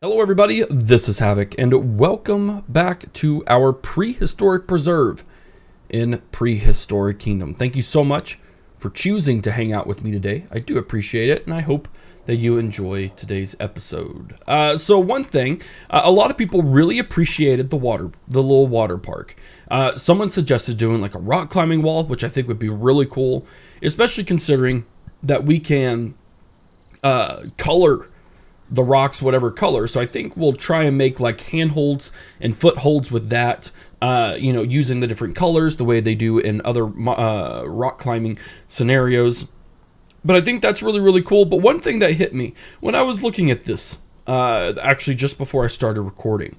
Hello everybody, this is Havoc, and welcome back to our prehistoric preserve in Prehistoric Kingdom. Thank you so much for choosing to hang out with me today. I do appreciate it, and I hope that you enjoy today's episode. So one thing, a lot of people really appreciated the little water park. Someone suggested doing like a rock climbing wall, which I think would be really cool, especially considering that we can color the rocks whatever color. So I think we'll try and make like handholds and footholds with that, using the different colors the way they do in other rock climbing scenarios. But I think that's really, really cool. But one thing that hit me when I was looking at this, actually just before I started recording,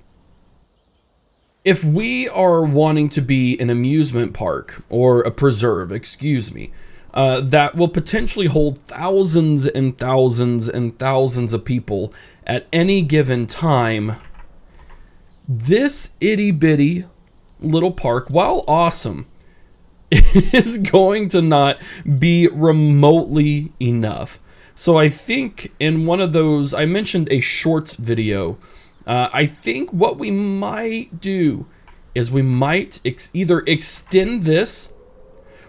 if we are wanting to be an amusement park or a preserve, that will potentially hold thousands and thousands and thousands of people at any given time, this itty bitty little park, while awesome, is going to not be remotely enough. So I think in one of those, I mentioned a shorts video. I think what we might do is we might either extend this,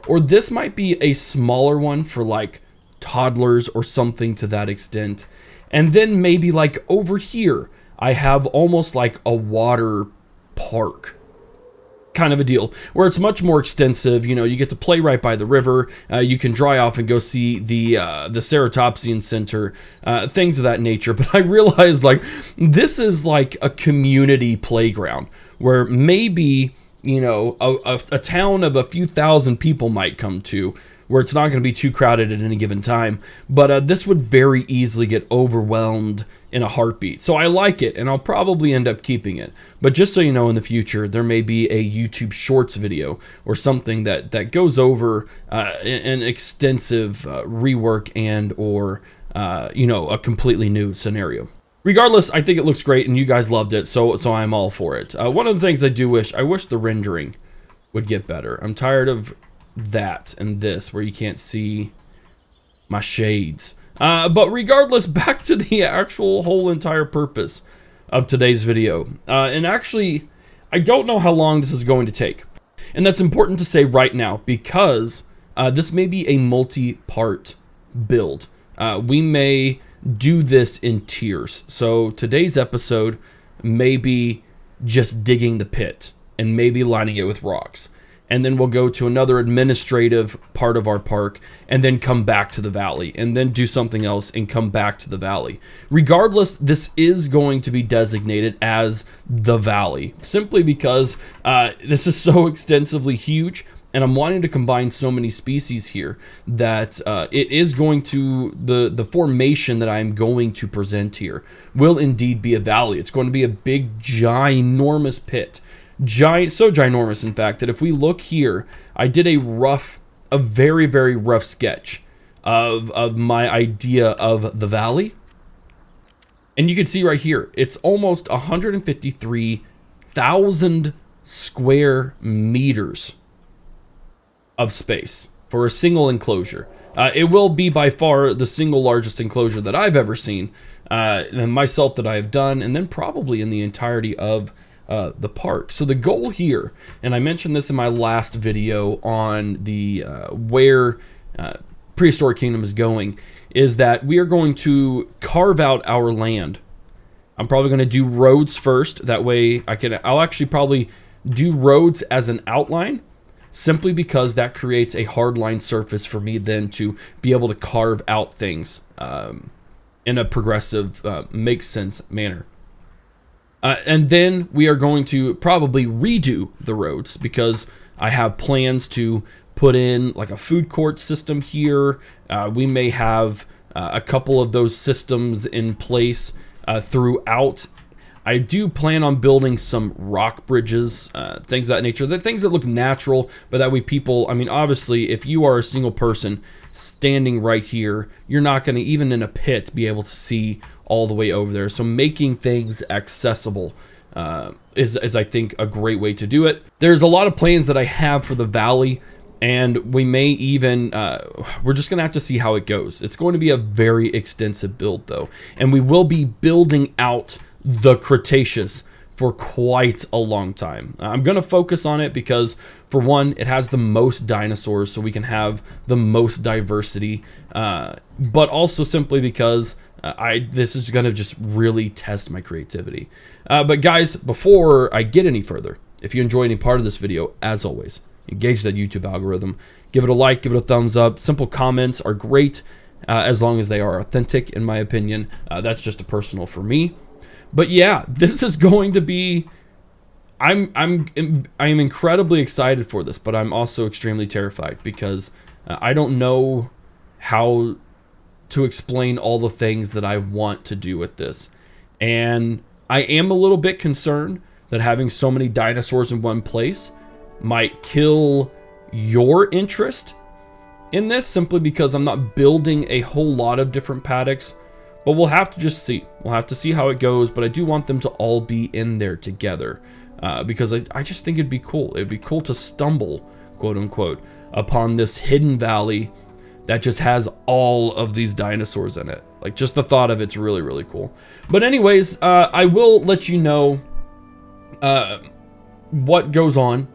or this might be a smaller one for like toddlers or something to that extent. And then maybe like over here, I have almost like a water park kind of a deal where it's much more extensive. You know, you get to play right by the river. You can dry off and go see the Ceratopsian Center, things of that nature. But I realized like this is like a community playground where maybe, you know, a town of a few thousand people might come to, where it's not going to be too crowded at any given time. But this would very easily get overwhelmed in a heartbeat. So I like it, and I'll probably end up keeping it. But just so you know, in the future, there may be a YouTube Shorts video or something that goes over an extensive rework and or a completely new scenario. Regardless, I think it looks great, and you guys loved it, so I'm all for it. One of the things I wish the rendering would get better. I'm tired of that and this, where you can't see my shades. But regardless, back to the actual whole entire purpose of today's video. And actually, I don't know how long this is going to take. And that's important to say right now, because this may be a multi-part build. We may do this in tiers. So today's episode may be just digging the pit and maybe lining it with rocks. And then we'll go to another administrative part of our park and then come back to the valley and then do something else and come back to the valley. Regardless, this is going to be designated as the valley simply because this is so extensively huge. And I'm wanting to combine so many species here that it is going to, the formation that I'm going to present here will indeed be a valley. It's going to be a big, ginormous pit. So ginormous, in fact, that if we look here, I did a very, very rough sketch of my idea of the valley. And you can see right here, it's almost 153,000 square meters of space for a single enclosure. It will be by far the single largest enclosure that I've ever seen, and myself that I have done, and then probably in the entirety of the park. So the goal here, and I mentioned this in my last video on the where Prehistoric Kingdom is going, is that we are going to carve out our land. I'm probably going to do roads first. That way I'll actually probably do roads as an outline, simply because that creates a hardline surface for me then to be able to carve out things in a progressive, makes sense manner. And then we are going to probably redo the roads because I have plans to put in like a food court system here. We may have a couple of those systems in place throughout. I do plan on building some rock bridges, things of that nature. The things that look natural, but that way people, I mean, obviously, if you are a single person standing right here, you're not going to, even in a pit, be able to see all the way over there. So making things accessible is I think, a great way to do it. There's a lot of plans that I have for the valley, and we may even, we're just going to have to see how it goes. It's going to be a very extensive build, though, and we will be building out the Cretaceous for quite a long time. I'm going to focus on it because, for one, it has the most dinosaurs, so we can have the most diversity, but also simply because this is going to just really test my creativity. But guys, before I get any further, if you enjoy any part of this video, as always, engage that YouTube algorithm. Give it a like, give it a thumbs up. Simple comments are great, as long as they are authentic, in my opinion. That's just a personal for me. But yeah, this is going to be, I am incredibly excited for this, but I'm also extremely terrified because I don't know how to explain all the things that I want to do with this. And I am a little bit concerned that having so many dinosaurs in one place might kill your interest in this, simply because I'm not building a whole lot of different paddocks. But we'll have to just see. We'll have to see how it goes, but I do want them to all be in there together, because I just think it'd be cool. It'd be cool to stumble, quote unquote, upon this hidden valley that just has all of these dinosaurs in it. Like, just the thought of it's really, really cool. But anyways, I will let you know what goes on,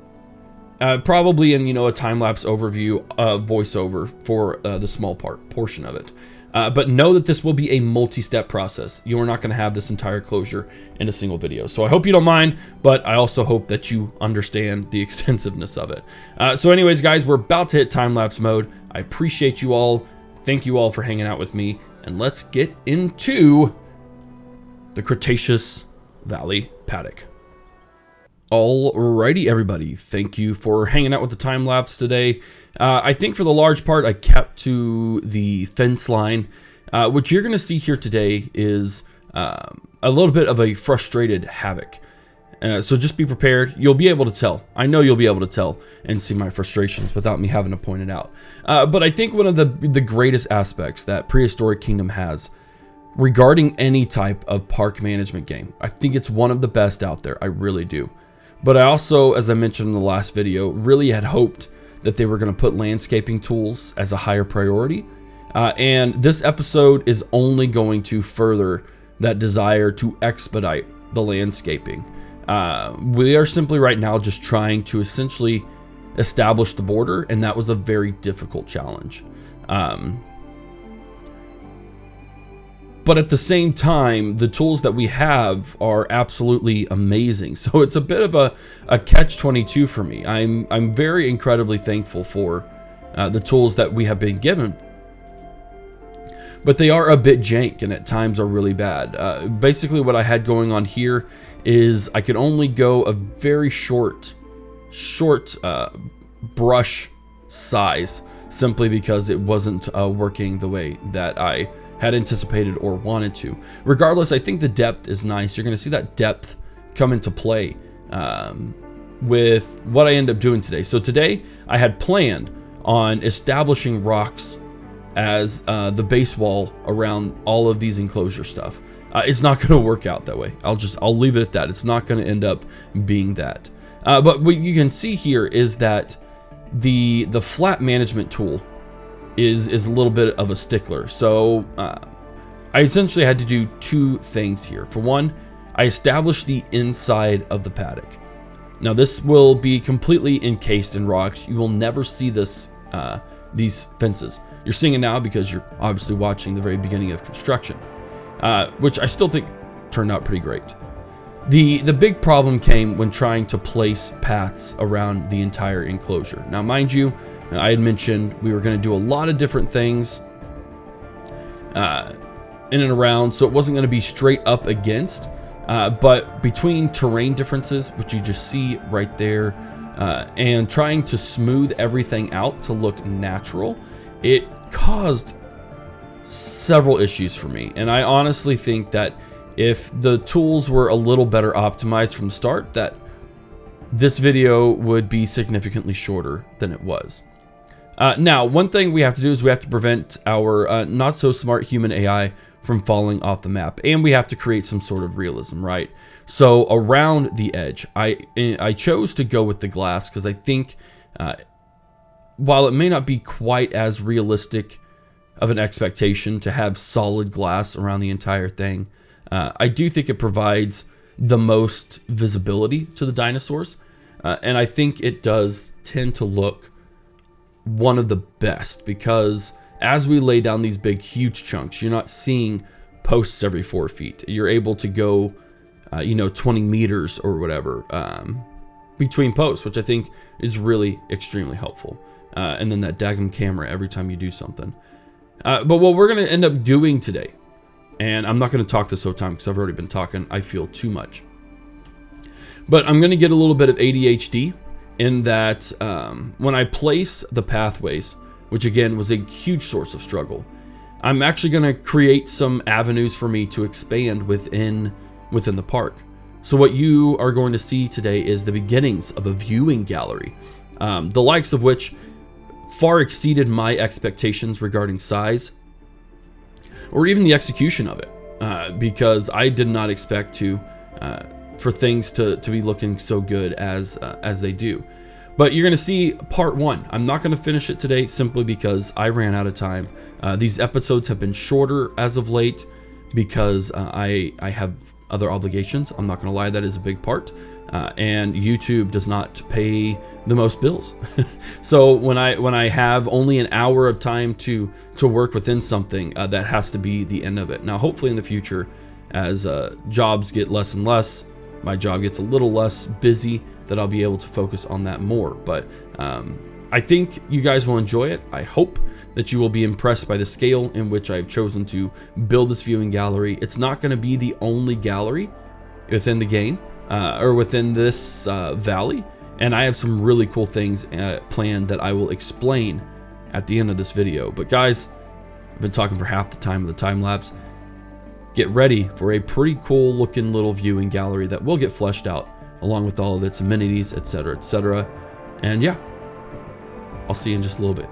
probably in, a time-lapse overview, voiceover for the small portion of it. But know that this will be a multi-step process. You are not going to have this entire closure in a single video. So I hope you don't mind, but I also hope that you understand the extensiveness of it. So anyways, guys, we're about to hit time-lapse mode. I appreciate you all. Thank you all for hanging out with me. And let's get into the Cretaceous Valley Paddock. Alrighty, everybody. Thank you for hanging out with the time lapse today. I think for the large part, I kept to the fence line. What you're going to see here today is a little bit of a frustrated Havoc. So just be prepared. You'll be able to tell. I know you'll be able to tell and see my frustrations without me having to point it out. But I think one of the greatest aspects that Prehistoric Kingdom has regarding any type of park management game, I think it's one of the best out there. I really do. But I also, as I mentioned in the last video, really had hoped that they were going to put landscaping tools as a higher priority. And this episode is only going to further that desire to expedite the landscaping. We are simply right now just trying to essentially establish the border, and that was a very difficult challenge. But at the same time, the tools that we have are absolutely amazing. So it's a bit of a catch-22 for me. I'm very incredibly thankful for the tools that we have been given. But they are a bit jank and at times are really bad. Basically what I had going on here is I could only go a very short brush size, simply because it wasn't working the way that I had anticipated or wanted to. Regardless, I think the depth is nice. You're going to see that depth come into play with what I end up doing today. So today I had planned on establishing rocks as the base wall around all of these enclosure stuff. It's not going to work out that way. I'll leave it at that. It's not going to end up being that. But what you can see here is that the flat management tool is a little bit of a stickler. So I essentially had to do two things here. For one, I established the inside of the paddock. Now this will be completely encased in rocks. You will never see this these fences. You're seeing it now because you're obviously watching the very beginning of construction, which I still think turned out pretty great. The big problem came when trying to place paths around the entire enclosure. Now, mind you, I had mentioned we were going to do a lot of different things in and around, so it wasn't going to be straight up against, but between terrain differences, which you just see right there, and trying to smooth everything out to look natural, it caused several issues for me. And I honestly think that if the tools were a little better optimized from the start, that this video would be significantly shorter than it was. Now, one thing we have to do is we have to prevent our not so smart human AI from falling off the map, and we have to create some sort of realism, right? So around the edge, I chose to go with the glass because I think while it may not be quite as realistic of an expectation to have solid glass around the entire thing, I do think it provides the most visibility to the dinosaurs, and I think it does tend to look one of the best, because as we lay down these big huge chunks, you're not seeing posts every 4 feet. You're able to go 20 meters or whatever between posts, which I think is really extremely helpful. And then that daggum camera every time you do something. But what we're going to end up doing today, and I'm not going to talk this whole time because I've already been talking, I feel too much. But I'm going to get a little bit of ADHD in that when I place the pathways, which again was a huge source of struggle, I'm actually going to create some avenues for me to expand within the park. So what you are going to see today is the beginnings of a viewing gallery, the likes of which far exceeded my expectations regarding size or even the execution of it, because I did not expect for things to be looking so good as they do. But you're going to see part 1. I'm not going to finish it today simply because I ran out of time. These episodes have been shorter as of late because I have other obligations. I'm not going to lie, that is a big part. And YouTube does not pay the most bills. So when I have only an hour of time to work within something, that has to be the end of it. Now, hopefully in the future, as jobs get less and less, my job gets a little less busy, that I'll be able to focus on that more. But I think you guys will enjoy it. I hope that you will be impressed by the scale in which I've chosen to build this viewing gallery. It's not going to be the only gallery within the game or within this valley, and I have some really cool things planned that I will explain at the end of this video. But guys, I've been talking for half the time of the time lapse. Get ready for a pretty cool looking little viewing gallery that will get fleshed out along with all of its amenities, etc., etc. And yeah, I'll see you in just a little bit.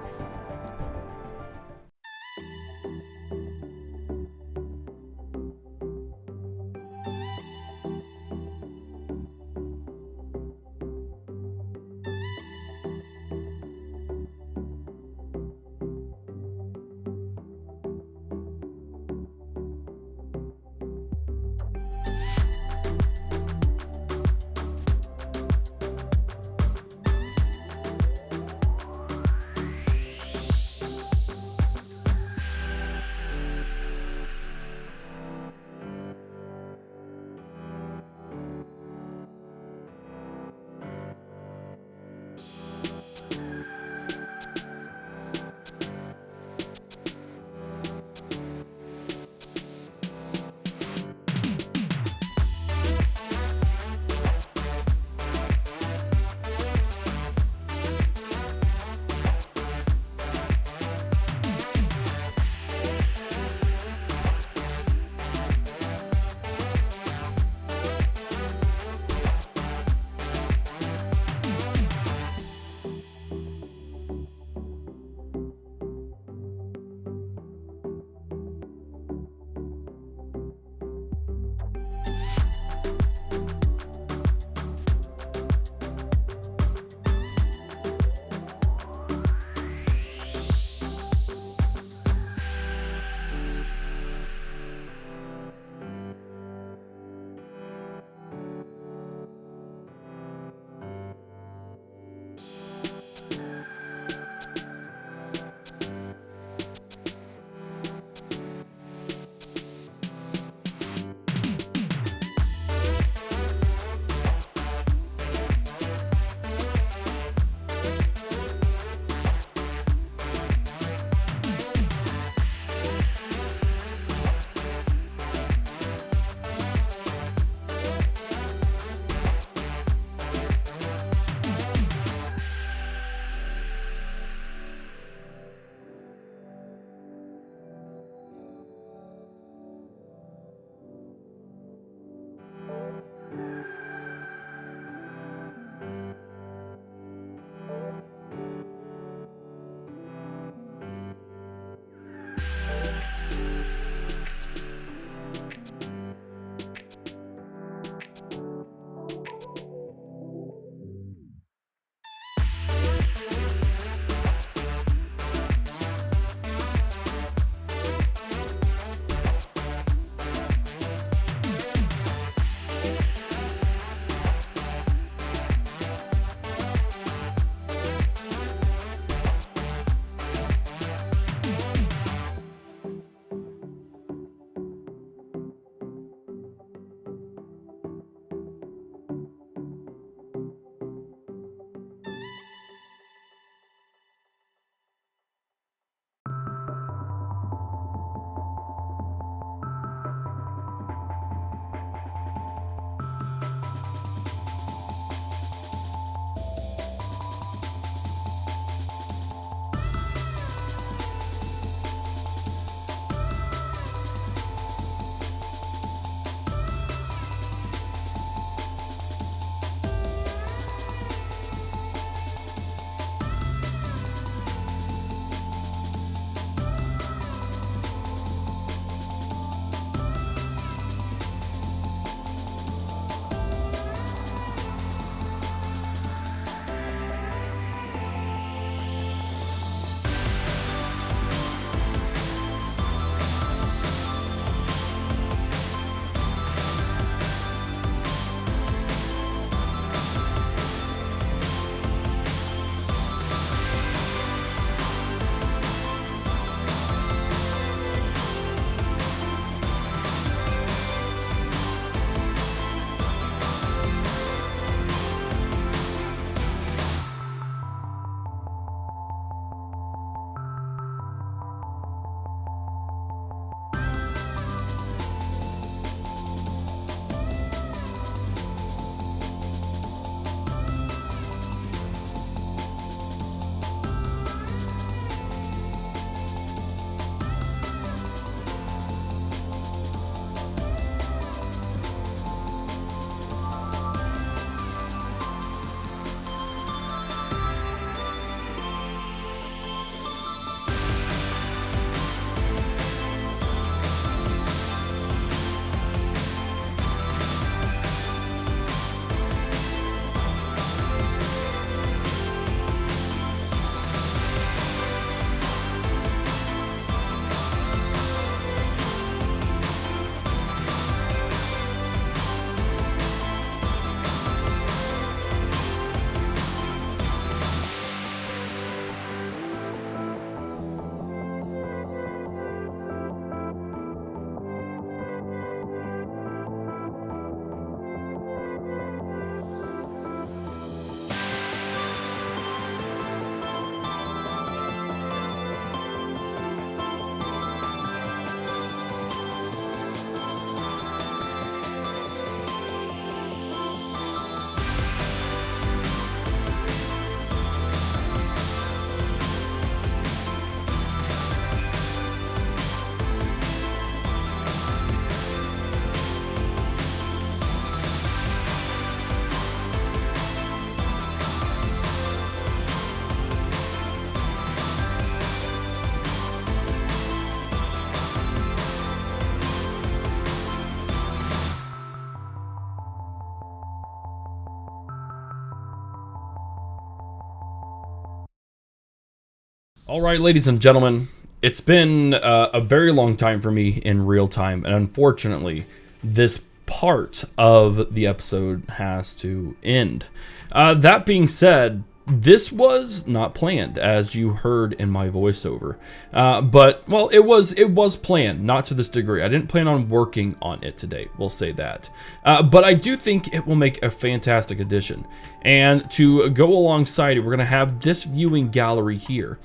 All right, ladies and gentlemen, it's been a very long time for me in real time, and unfortunately, this part of the episode has to end. That being said, this was not planned, as you heard in my voiceover. But, well, it was planned, not to this degree. I didn't plan on working on it today, we'll say that. But I do think it will make a fantastic addition. And to go alongside it, we're going to have this viewing gallery here.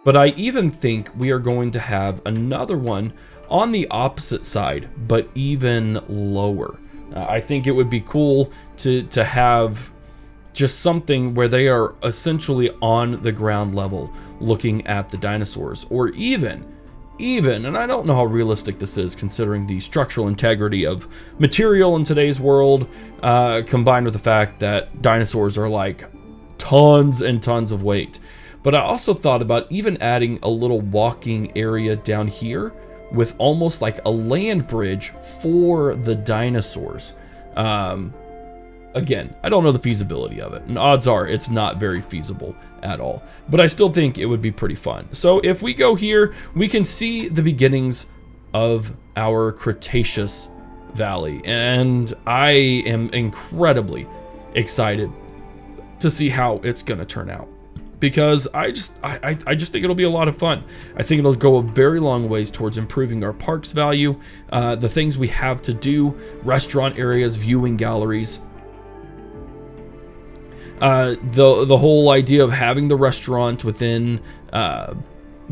But I even think we are going to have another one on the opposite side, but even lower. I think it would be cool to have just something where they are essentially on the ground level looking at the dinosaurs, or even, and I don't know how realistic this is considering the structural integrity of material in today's world, combined with the fact that dinosaurs are like tons and tons of weight. But I also thought about even adding a little walking area down here with almost like a land bridge for the dinosaurs. Again, I don't know the feasibility of it, and odds are it's not very feasible at all, but I still think it would be pretty fun. So if we go here, we can see the beginnings of our Cretaceous Valley, and I am incredibly excited to see how it's gonna turn out, because I just think it'll be a lot of fun. I think it'll go a very long ways towards improving our park's value, the things we have to do, restaurant areas, viewing galleries. The whole idea of having the restaurant within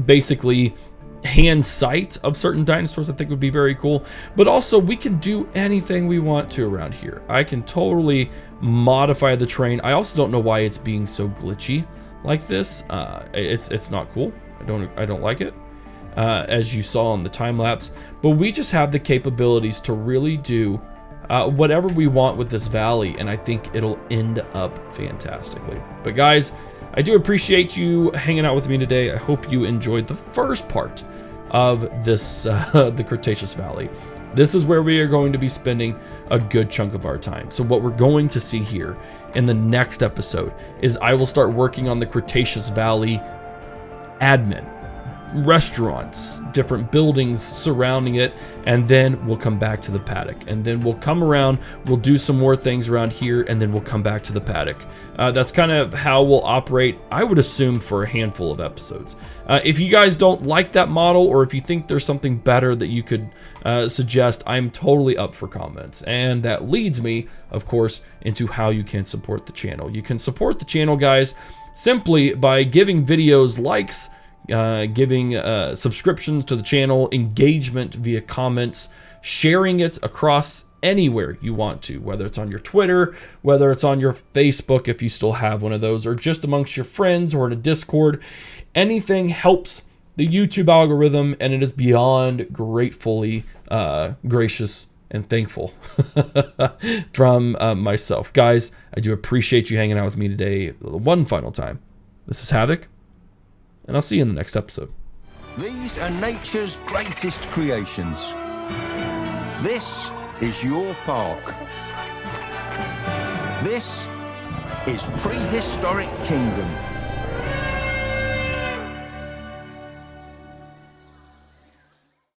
basically hand sight of certain dinosaurs, I think would be very cool. But also, we can do anything we want to around here. I can totally modify the terrain. I also don't know why it's being so glitchy like this. It's not cool. I don't like it, as you saw in the time lapse. But we just have the capabilities to really do whatever we want with this valley, and I think it'll end up fantastically. But guys, I do appreciate you hanging out with me today. I hope you enjoyed the first part of this the Cretaceous Valley. This is where we are going to be spending a good chunk of our time. So what we're going to see here in the next episode is I will start working on the Cretaceous Valley admin, restaurants, different buildings surrounding it, and then we'll come back to the paddock, and then we'll come around, we'll do some more things around here, and then we'll come back to the paddock. That's kind of how we'll operate, I would assume, for a handful of episodes. If you guys don't like that model, or if you think there's something better that you could suggest, I'm totally up for comments. And that leads me, of course, into how you can support the channel. You can support the channel, guys, simply by giving videos likes, giving subscriptions to the channel, engagement via comments, sharing it across anywhere you want to, whether it's on your Twitter, whether it's on your Facebook if you still have one of those, or just amongst your friends or in a Discord. Anything helps the YouTube algorithm, and it is beyond gratefully gracious and thankful from myself. Guys, I do appreciate you hanging out with me today one final time. This is Havoc, and I'll see you in the next episode. These are nature's greatest creations. This is your park. This is Prehistoric Kingdom.